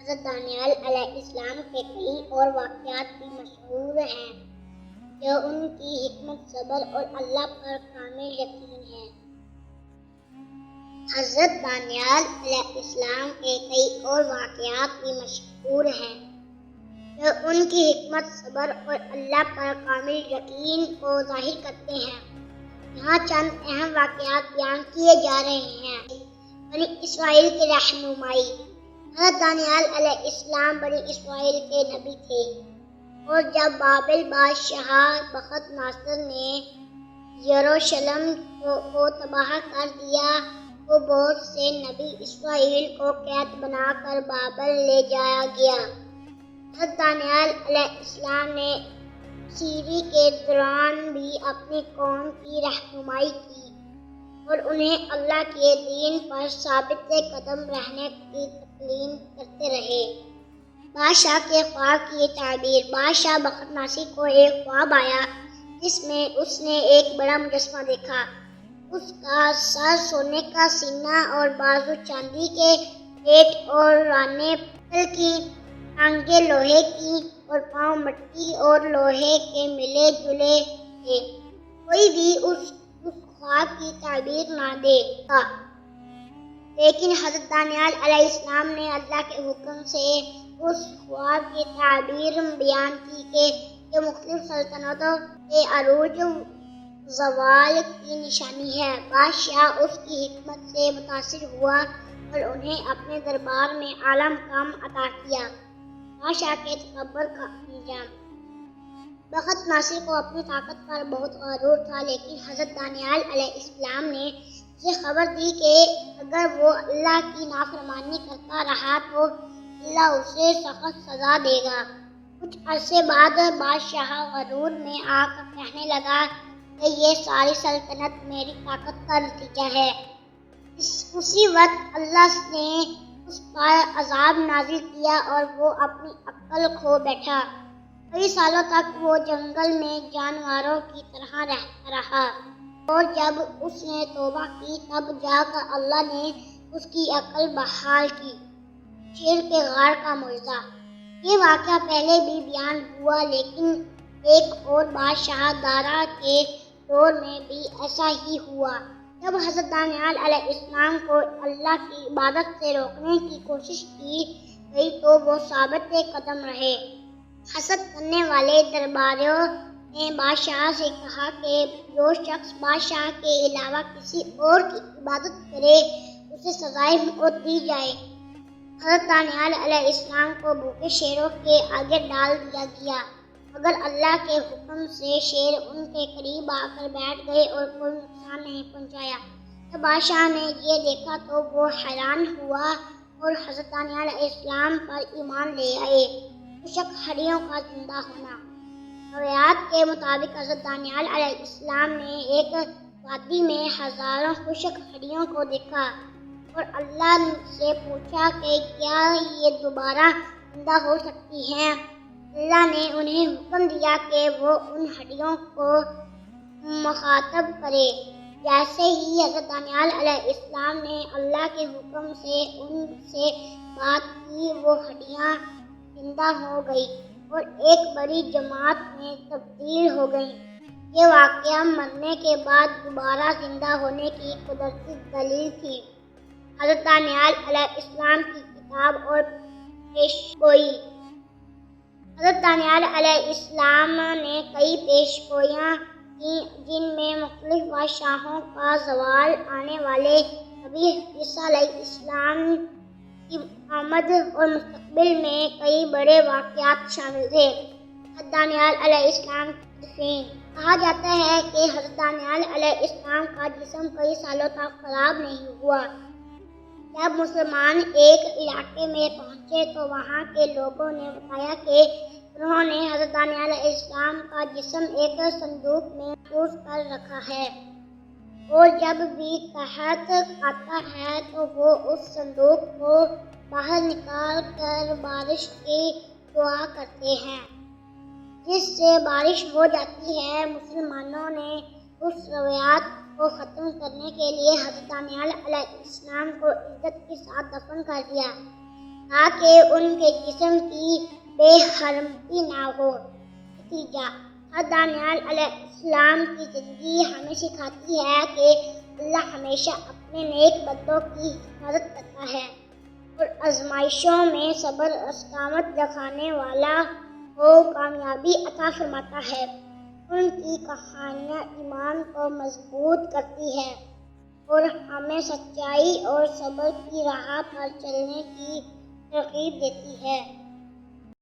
حضرت دانیال علیہ السلام کے کئی اور واقعات بھی مشہور ہیں جو ان کی حکمت، صبر اور اللہ پر کامل یقین ہے۔ حضرت دانیال علیہ السلام کے کئی اور واقعات بھی مشہور ہیں جو ان کی حکمت، صبر اور اللہ پر کامل یقین کو ظاہر کرتے ہیں۔ یہاں چند اہم واقعات بیان کیے جا رہے ہیں۔ بنی اسرائیل کی رہنمائی۔ حضرت دانیال علیہ السلام بنی اسرائیل کے نبی تھے، اور جب بابل بادشاہ بخت ناصر نے یروشلم کو تباہ کر دیا تو بہت سے نبی اسرائیل کو قید بنا کر بابل لے جایا گیا۔ حضرت دانیال علیہ السلام نے اسیری کے دوران بھی اپنی قوم کی رہنمائی کی اور انہیں اللہ کے دین پر ثابت قدم رہنے کی تلقین کرتے رہے۔ بادشاہ کے خواب کی تعبیر۔ بادشاہ بخت ناصر کو ایک خواب آیا جس میں اس نے ایک بڑا مجسمہ دیکھا۔ اس کا سر سونے کا، سینہ اور بازو چاندی کے، پیٹ اور رانیں پتل کی، ٹانگیں لوہے کی اور پاؤں مٹی اور لوہے کے ملے جلے تھے۔ کوئی بھی اس خواب کی تعبیر نہ دے گا، لیکن حضرت دانیال علیہ السلام نے اللہ کے حکم سے اس خواب کی تعبیر بیان کی کہ یہ مختلف سلطنتوں کے عروج و زوال کی نشانی ہے۔ بادشاہ اس کی حکمت سے متاثر ہوا اور انہیں اپنے دربار میں اعلیٰ مقام عطا کیا۔ بادشاہ کے تکبر کا انجام۔ بخت ناصر کو اپنی طاقت پر بہت غرور تھا، لیکن حضرت دانیال علیہ السلام نے اسے خبر دی کہ اگر وہ اللہ کی نافرمانی کرتا رہا تو اللہ اسے سخت سزا دے گا۔ کچھ عرصے بعد بادشاہ غرور میں آ کر کہنے لگا کہ یہ ساری سلطنت میری طاقت کا نتیجہ ہے۔ اسی وقت اللہ نے اس پر عذاب نازل کیا اور وہ اپنی عقل کھو بیٹھا۔ کئی سالوں تک وہ جنگل میں جانوروں کی طرح رہتا رہا، اور جب اس نے توبہ کی تب جا کر اللہ نے اس کی عقل بحال کی۔ شیر کے غار کا معجزہ۔ یہ واقعہ پہلے بھی بیان ہوا، لیکن ایک اور بادشاہ دارا کے دور میں بھی ایسا ہی ہوا۔ جب حضرت دانیال علیہ السلام کو اللہ کی عبادت سے روکنے کی کوشش کی گئی تو وہ ثابت قدم رہے۔ حسد کرنے والے درباریوں نے بادشاہ سے کہا کہ جو شخص بادشاہ کے علاوہ کسی اور کی عبادت کرے اسے سزائے موت دی جائے۔ حضرت دانیال علیہ السلام کو بھوکے شیروں کے آگے ڈال دیا گیا، مگر اللہ کے حکم سے شیر ان کے قریب آ کر بیٹھ گئے اور کوئی نقصان نہیں پہنچایا۔ جب بادشاہ نے یہ دیکھا تو وہ حیران ہوا اور حضرت دانیال علیہ السلام پر ایمان لے آئے۔ خشک ہڈیوں کا زندہ ہونا۔ روایات کے مطابق حضرت دانیال علیہ السلام نے ایک وادی میں ہزاروں خشک ہڈیوں کو دیکھا اور اللہ سے پوچھا کہ کیا یہ دوبارہ زندہ ہو سکتی ہیں۔ اللہ نے انہیں حکم دیا کہ وہ ان ہڈیوں کو مخاطب کرے۔ جیسے ہی حضرت دانیال علیہ السلام نے اللہ کے حکم سے ان سے بات کی، وہ ہڈیاں زندہ ہو گئیں اور ایک بڑی جماعت میں تبدیل ہو گئیں۔ یہ واقعہ مرنے کے بعد دوبارہ زندہ ہونے کی قدرتی دلیل تھی۔ حضرت دانیال علیہ السلام کی کتاب اور پیشگوئی۔ حضرت دانیال علیہ السلام نے کئی پیشگوئیاں کیں جن میں مختلف بادشاہوں کا زوال، آنے والے نبی عیسیٰ علیہ السلام کی آمد اور مستقبل میں کئی بڑے واقعات شامل تھے۔ حضرت دانیال علیہ السلام کی دفین۔ کہا جاتا ہے کہ حضرت دانیال علیہ السلام کا جسم کئی سالوں تک خراب نہیں ہوا۔ جب مسلمان ایک علاقے میں پہنچے تو وہاں کے لوگوں نے بتایا کہ انہوں نے حضرت دانیال علیہ السلام کا جسم ایک صندوق میں محفوظ کر رکھا ہے، اور جب بھی قحط آتا ہے تو وہ اس صندوق کو باہر نکال کر بارش کی دعا کرتے ہیں، جس سے بارش ہو جاتی ہے۔ مسلمانوں نے اس روایت کو ختم کرنے کے لیے حضرت دانیال علیہ السلام کو عزت کے ساتھ دفن کر دیا۔ تاکہ ان کے جسم کی بے حرمتی نہ ہو۔ نتیجہ: حضرت دانیال علیہ السلام کی زندگی ہمیں سکھاتی ہے کہ اللہ ہمیشہ اپنے نیک بندوں کی حفاظت کرتا ہے اور آزمائشوں میں صبر اور استقامت دکھانے والا کو کامیابی عطا فرماتا ہے۔ ان کی کہانیاں ایمان کو مضبوط کرتی ہیں اور ہمیں سچائی اور صبر کی راہ پر چلنے کی ترغیب دیتی ہے۔